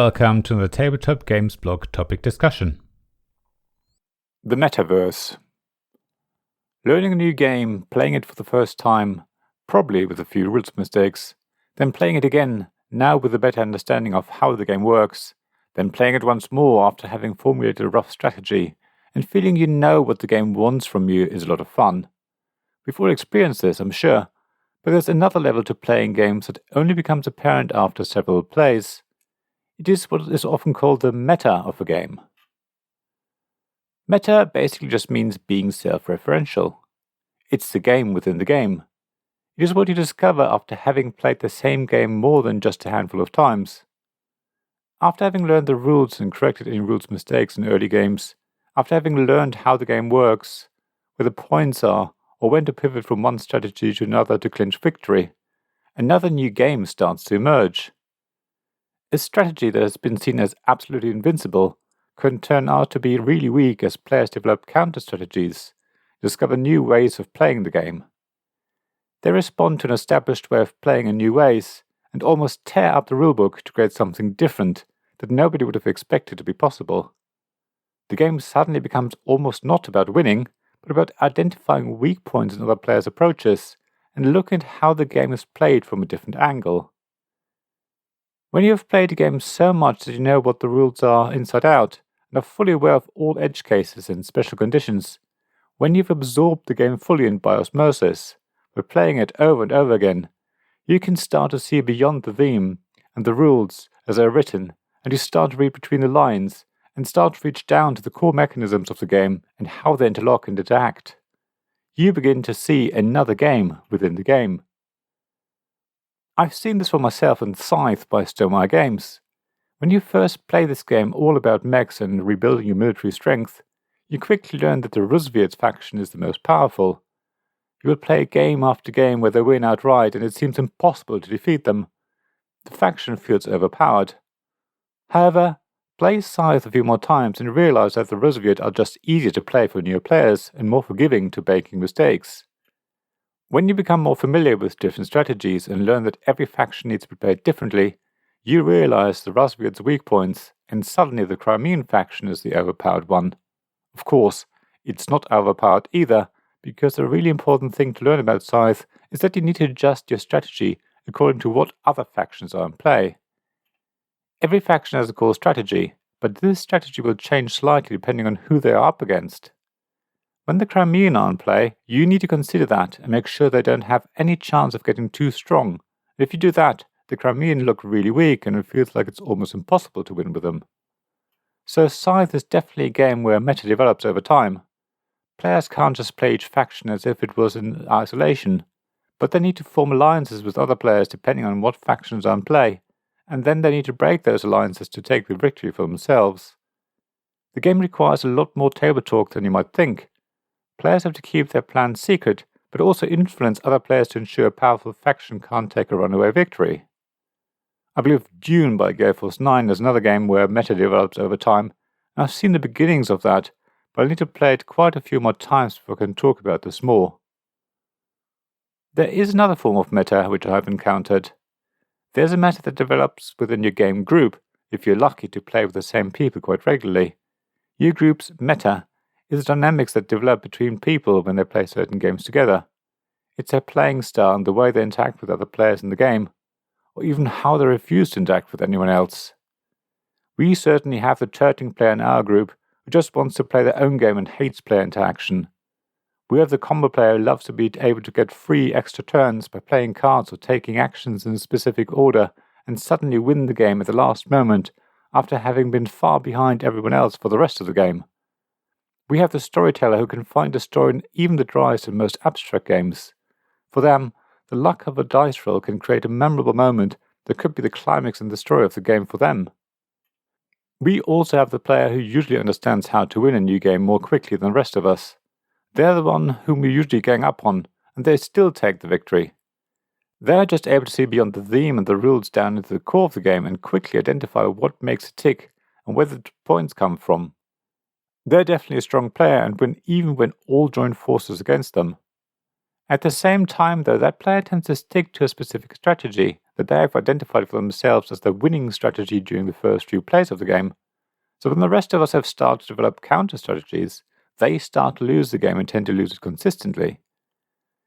welcome to the Tabletop Games blog topic discussion. The Metaverse. Learning a new game, playing it for the first time, probably with a few rules mistakes, then playing it again, now with a better understanding of how the game works, then playing it once more after having formulated a rough strategy, and feeling you know what the game wants from you is a lot of fun. We've all experienced this, I'm sure, but there's another level to playing games that only becomes apparent after several plays. It is what is often called the meta of a game. Meta basically just means being self-referential. It's the game within the game. It is what you discover after having played the same game more than just a handful of times. After having learned the rules and corrected any rules mistakes in early games, after having learned how the game works, where the points are, or when to pivot from one strategy to another to clinch victory, another new game starts to emerge. A strategy that has been seen as absolutely invincible can turn out to be really weak as players develop counter-strategies, discover new ways of playing the game. They respond to an established way of playing in new ways, and almost tear up the rulebook to create something different that nobody would have expected to be possible. The game suddenly becomes almost not about winning, but about identifying weak points in other players' approaches, and looking at how the game is played from a different angle. When you have played a game so much that you know what the rules are inside out, and are fully aware of all edge cases and special conditions, when you've absorbed the game fully and by osmosis, by playing it over and over again, you can start to see beyond the theme and the rules as they're written, and you start to read between the lines, and start to reach down to the core mechanisms of the game and how they interlock and interact. You begin to see another game within the game. I've seen this for myself in Scythe by Stonemaier Games. When you first play this game all about mechs and rebuilding your military strength, you quickly learn that the Rusviets faction is the most powerful. You will play game after game where they win outright and it seems impossible to defeat them. The faction feels overpowered. However, play Scythe a few more times and realize that the Rusviet are just easier to play for newer players and more forgiving to making mistakes. When you become more familiar with different strategies and learn that every faction needs to be played differently, you realize the Rusviets' weak points, and suddenly the Crimean faction is the overpowered one. Of course, it's not overpowered either, because the really important thing to learn about Scythe is that you need to adjust your strategy according to what other factions are in play. Every faction has a core strategy, but this strategy will change slightly depending on who they are up against. When the Crimean are in play, you need to consider that and make sure they don't have any chance of getting too strong. If you do that, the Crimean look really weak and it feels like it's almost impossible to win with them. So Scythe is definitely a game where meta develops over time. Players can't just play each faction as if it was in isolation, but they need to form alliances with other players depending on what factions are in play, and then they need to break those alliances to take the victory for themselves. The game requires a lot more table talk than you might think. Players have to keep their plans secret, but also influence other players to ensure a powerful faction can't take a runaway victory. I believe Dune by Gale Force 9 is another game where meta develops over time, and I've seen the beginnings of that, but I need to play it quite a few more times before I can talk about this more. There is another form of meta which I have encountered. There's a meta that develops within your game group, if you're lucky to play with the same people quite regularly. Your group's meta is the dynamics that develop between people when they play certain games together. It's their playing style and the way they interact with other players in the game, or even how they refuse to interact with anyone else. We certainly have the turning player in our group who just wants to play their own game and hates player interaction. We have the combo player who loves to be able to get free extra turns by playing cards or taking actions in a specific order and suddenly win the game at the last moment after having been far behind everyone else for the rest of the game. We have the storyteller who can find a story in even the driest and most abstract games. For them, the luck of a dice roll can create a memorable moment that could be the climax in the story of the game for them. We also have the player who usually understands how to win a new game more quickly than the rest of us. They're the one whom we usually gang up on, and they still take the victory. They're just able to see beyond the theme and the rules down into the core of the game and quickly identify what makes it tick and where the points come from. They're definitely a strong player and win even when all join forces against them. At the same time, though, that player tends to stick to a specific strategy that they have identified for themselves as the winning strategy during the first few plays of the game. So when the rest of us have started to develop counter strategies, they start to lose the game and tend to lose it consistently.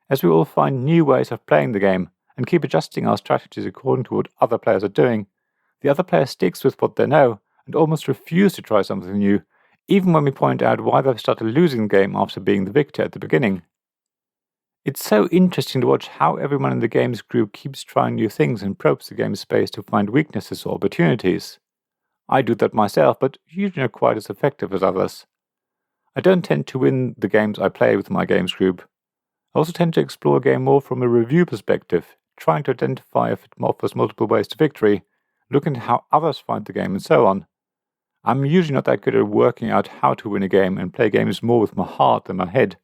As we all find new ways of playing the game and keep adjusting our strategies according to what other players are doing, the other player sticks with what they know and almost refuse to try something new, even when we point out why they've started losing the game after being the victor at the beginning. It's so interesting to watch how everyone in the games group keeps trying new things and probes the game space to find weaknesses or opportunities. I do that myself, but usually not quite as effective as others. I don't tend to win the games I play with my games group. I also tend to explore a game more from a review perspective, trying to identify if it offers multiple ways to victory, looking at how others find the game and so on. I'm usually not that good at working out how to win a game and play games more with my heart than my head.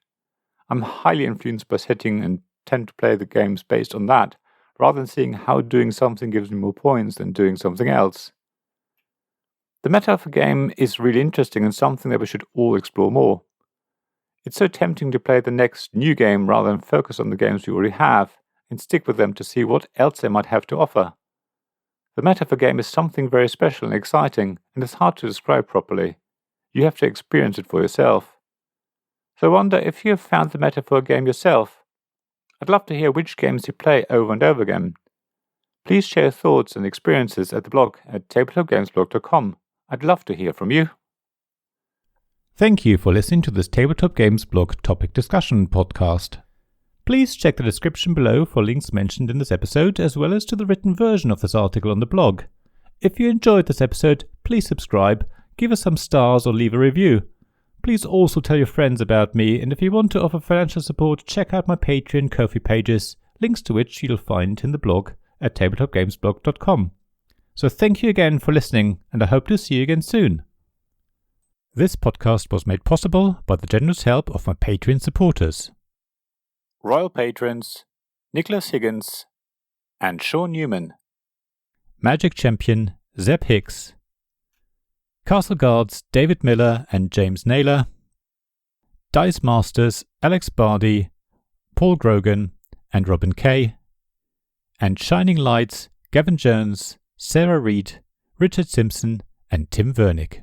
I'm highly influenced by setting and tend to play the games based on that, rather than seeing how doing something gives me more points than doing something else. The meta of a game is really interesting and something that we should all explore more. It's so tempting to play the next new game rather than focus on the games we already have and stick with them to see what else they might have to offer. The meta of a game is something very special and exciting, and it's hard to describe properly. You have to experience it for yourself. So I wonder if you have found the meta for a game yourself. I'd love to hear which games you play over and over again. Please share thoughts and experiences at the blog at tabletopgamesblog.com. I'd love to hear from you. Thank you for listening to this Tabletop Games Blog topic discussion podcast. Please check the description below for links mentioned in this episode, as well as to the written version of this article on the blog. If you enjoyed this episode, please subscribe, give us some stars or leave a review. Please also tell your friends about me, and if you want to offer financial support, check out my Patreon and Ko-fi pages, links to which you'll find in the blog at tabletopgamesblog.com. So thank you again for listening, and I hope to see you again soon. This podcast was made possible by the generous help of my Patreon supporters. Royal Patrons, Nicholas Higgins and Sean Newman. Magic Champion Zeb Hicks. Castle Guards David Miller and James Naylor. Dice Masters Alex Bardi, Paul Grogan and Robynne Kay. And Shining Lights Gavin Jones, Sarah Reed, Richard Simpson and Tim Vernick.